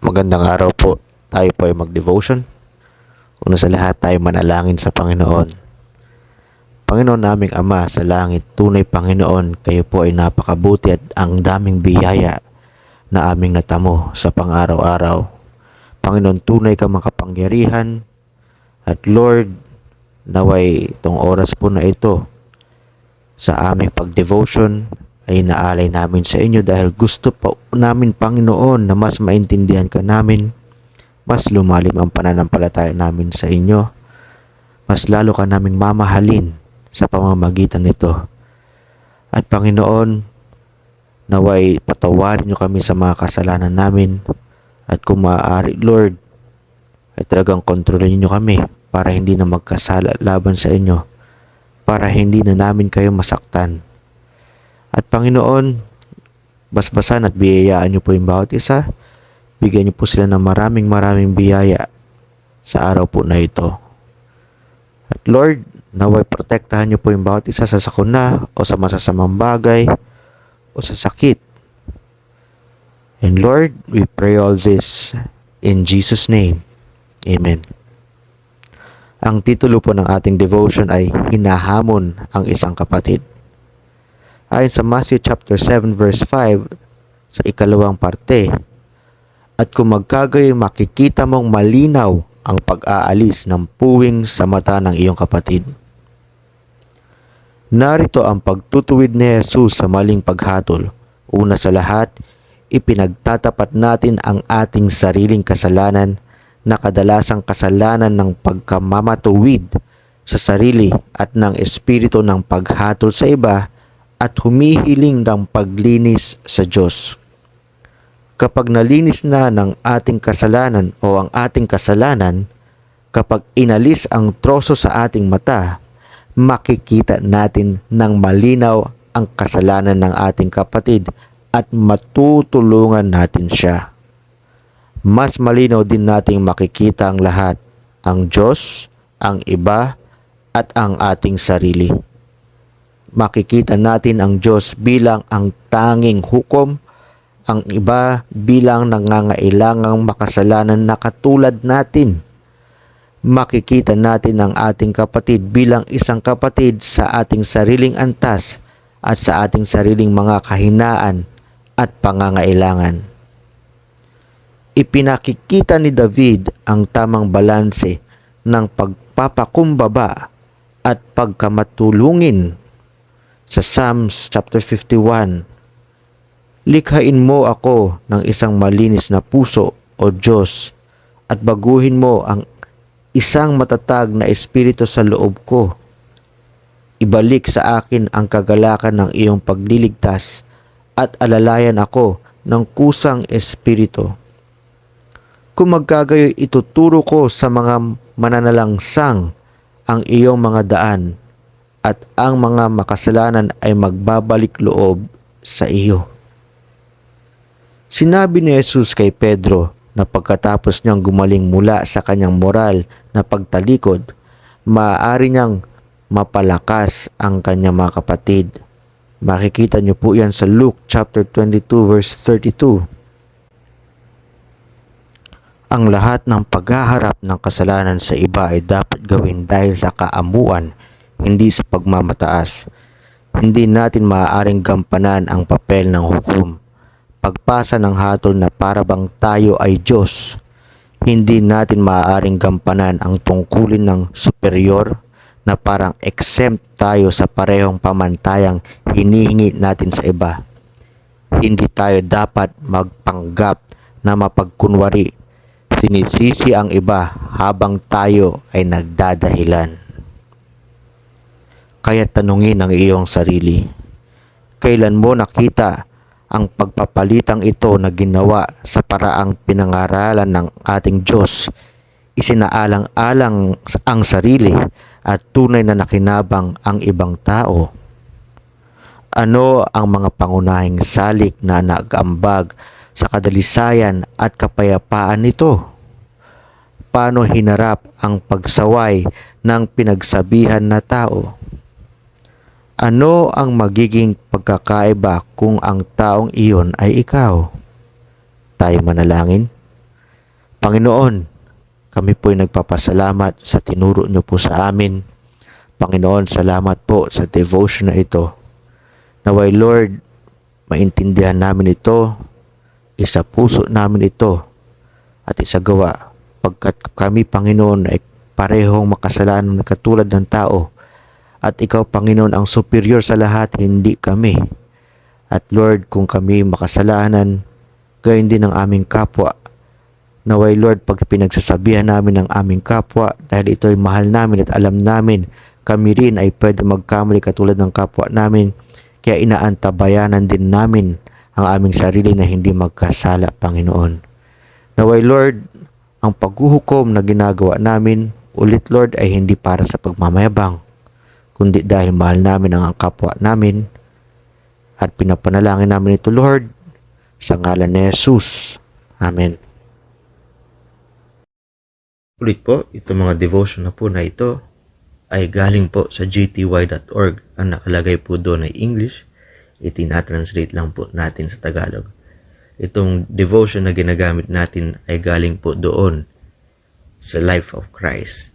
Magandang araw po. Tayo po ay mag-devotion. Una sa lahat, tayo manalangin sa Panginoon. Panginoon naming Ama sa langit, tunay Panginoon, kayo po ay napakabuti at ang daming biyaya na aming natamo sa pang-araw-araw. Panginoon, tunay ka makapangyarihan at Lord, naway itong oras po na ito sa aming pag-devotion ay naalay namin sa inyo dahil gusto pa namin Panginoon na mas maintindihan ka namin, mas lumalim ang pananampalataya namin sa inyo, mas lalo ka naming mamahalin sa pamamagitan nito. At Panginoon, naway patawarin niyo kami sa mga kasalanan namin at kung maaari Lord, ay talagang kontrolin niyo kami para hindi na magkasala laban sa inyo, para hindi na namin kayo masaktan. At Panginoon, basbasan at biyayaan niyo po yung bawat isa. Bigyan niyo po sila ng maraming biyaya sa araw po na ito. At Lord, naway protektahan niyo po yung bawat isa sa sakuna o sa masasamang bagay o sa sakit. And Lord, we pray all this in Jesus' name. Amen. Ang titulo po ng ating devotion ay Hinahamon ang Isang Kapatid. Ayon sa Matthew chapter 7 verse 5 sa ikalawang parte, at kung magkagayoy makikita mong malinaw ang pag-aalis ng puwing sa mata ng iyong kapatid. Narito ang pagtutuwid ni Jesus sa maling paghatol. Una sa lahat, ipinagtatapat natin ang ating sariling kasalanan na kadalasang kasalanan ng pagkamamatuwid sa sarili at ng espiritu ng paghatol sa iba at humihiling ng paglinis sa Diyos. Kapag nalinis na ng ating kasalanan o ang ating kasalanan, kapag inalis ang troso sa ating mata, makikita natin ng malinaw ang kasalanan ng ating kapatid at matutulungan natin siya. Mas malinaw din nating makikita ang lahat, ang Diyos, ang iba, at ang ating sarili. Makikita natin ang Diyos bilang ang tanging hukom, ang iba bilang nangangailangang makasalanan na katulad natin. Makikita natin ang ating kapatid bilang isang kapatid sa ating sariling antas at sa ating sariling mga kahinaan at pangangailangan. Ipinakikita ni David ang tamang balanse ng pagpapakumbaba at pagkamatulungin sa Psalms chapter 51. Likhain mo ako ng isang malinis na puso, O Diyos, at baguhin mo ang isang matatag na espiritu sa loob ko. Ibalik sa akin ang kagalakan ng iyong pagliligtas at alalayan ako ng kusang espiritu. Kung magkagayoy ituturo ko sa mga mananalangsang ang iyong mga daan at ang mga makasalanan ay magbabalik loob sa iyo. Sinabi ni Jesus kay Pedro na pagkatapos niyang gumaling mula sa kanyang moral na pagtalikod, maaari niyang mapalakas ang kanyang mga kapatid. Makikita niyo po yan sa Luke chapter 22 verse 32. Ang lahat ng paghaharap ng kasalanan sa iba ay dapat gawin dahil sa kaamuan, hindi sa pagmamataas. Hindi natin maaaring gampanan ang papel ng hukom, pagpasa ng hatol na parabang tayo ay Diyos. Hindi natin maaaring gampanan ang tungkulin ng superior na parang exempt tayo sa parehong pamantayang hinihingi natin sa iba. Hindi tayo dapat magpanggap na mapagkunwari. Sinisisi ang iba habang tayo ay nagdadahilan. Kaya tanungin ang iyong sarili, kailan mo nakita ang pagpapalitang ito na ginawa sa paraang pinangaralan ng ating Diyos, isinaalang-alang ang sarili at tunay na nakinabang ang ibang tao? Ano ang mga pangunahing salik na nag-ambag sa kadalisayan at kapayapaan nito? Paano hinarap ang pagsaway ng pinagsabihan na tao? Ano ang magiging pagkakaiba kung ang taong iyon ay ikaw? Tayo manalangin. Panginoon, kami po'y nagpapasalamat sa tinuro niyo po sa amin. Panginoon, salamat po sa devotion na ito. Naway Lord, maintindihan namin ito, isa puso namin ito, at isagawa, pagkat kami, Panginoon, ay parehong makasalanan katulad ng tao, at ikaw, Panginoon, ang superior sa lahat, hindi kami. At Lord, kung kami makasalanan, gayon din ang aming kapwa. Naway Lord, pag pinagsasabihan namin ng aming kapwa, dahil ito ay mahal namin at alam namin, kami rin ay pwede magkamali katulad ng kapwa namin, kaya inaantabayanan din namin ang aming sarili na hindi magkasala, Panginoon. Naway Lord, ang paghuhukom na ginagawa namin, ulit Lord, ay hindi para sa pagmamayabang, kundi dahil mahal namin ang kapwa namin, at pinapanalangin namin ito, Lord, sa ngalan ni Jesus. Amen. Ulit po, itong mga devotion na po na ito ay galing po sa gty.org. Ang nakalagay po doon ay English. Itinatranslate lang po natin sa Tagalog. Itong devotion na ginagamit natin ay galing po doon sa Life of Christ.